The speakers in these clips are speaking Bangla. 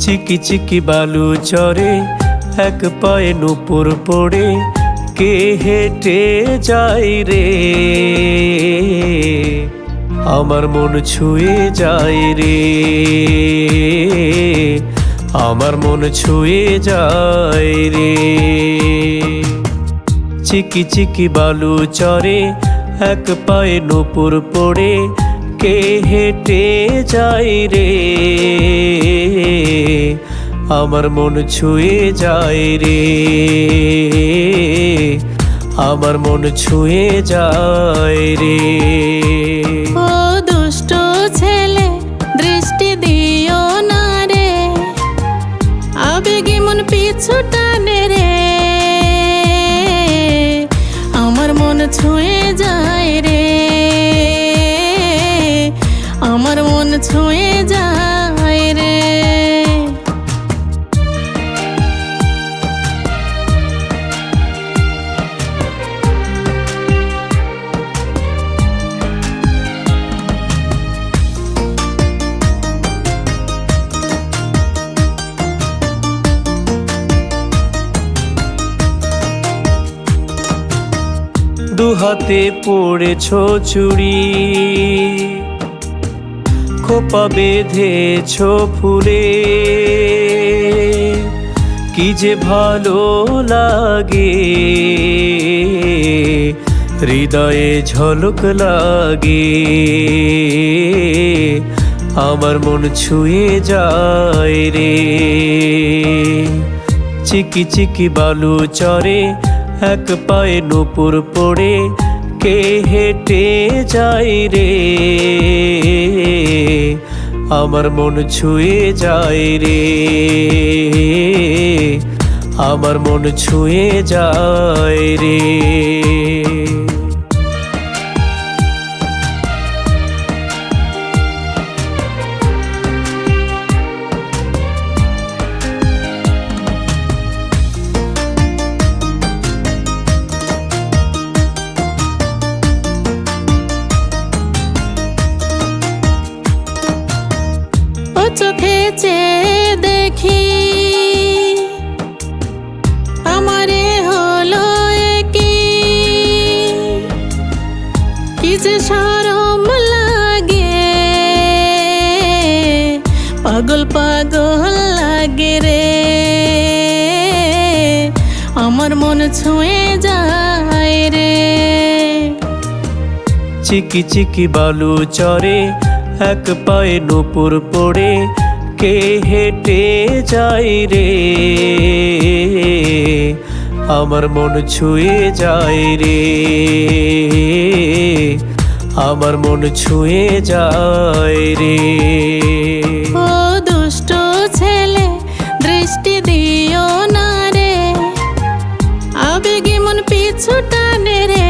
চিকি চিকি বালু চরে এক পায়ে নুপুর পড়ে কে হেঁটে যায় রে, আমার মন ছুঁয়ে যায় রে, আমার মন ছুঁয়ে যায় রে। চিকি চিকি বালু চরে এক পায়ে নুপুর পড়ে কে হেঁটে যায় রে, আমার মন ছুঁয়ে যায় রে, আমার মন ছুঁয়ে যায় রে। ও দুষ্ট ছেলে দৃষ্টি দিও না রে, আবেগে মন পিছু টানে রে, আমার মন ছুঁয়ে যায় রে, আমার মন ছুঁয়ে যায় রে। দুহাতে পড়েছ চুড়ি, খোপা বেঁধেছ ফুলে, কি যে ভালো লাগে, হৃদয়ে ঝলক লাগে, আমার মন ছুঁয়ে যায় রে। চিকি চিকি বালু চরে এক পায়ে নুপুর পড়ে কে হেঁটে যায় রে, আমার মন ছুঁয়ে যায় রে, আমার মন ছুঁয়ে যায় রে। চোখে চেয়ে দেখি আমারে হলো কি যে শরম লাগে, পাগল পাগল লাগে রে, আমার মন ছুঁয়ে যায় রে। চিকি চিকি বালু চরে এক পায়ে নুপুর পড়ে কে হেঁটে যায় রে, আমার মন ছুঁয়ে যায় রে, আমার মন ছুঁয়ে যায় রে। ও দুষ্ট ছেলে দৃষ্টি দিও না রে, আবেগে মন পিছু টানে রে,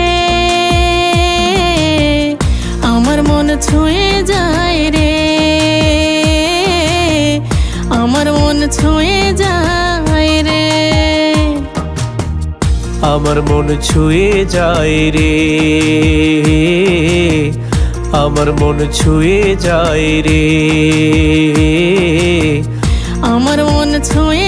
আমার মন ছুঁয়ে যায় রে, আমার মন ছুঁয়ে যায় রে, আমার মন ছুঁয়ে যায় রে, আমার মন ছুঁয়ে যায় রে, আমার মন ছুঁয়ে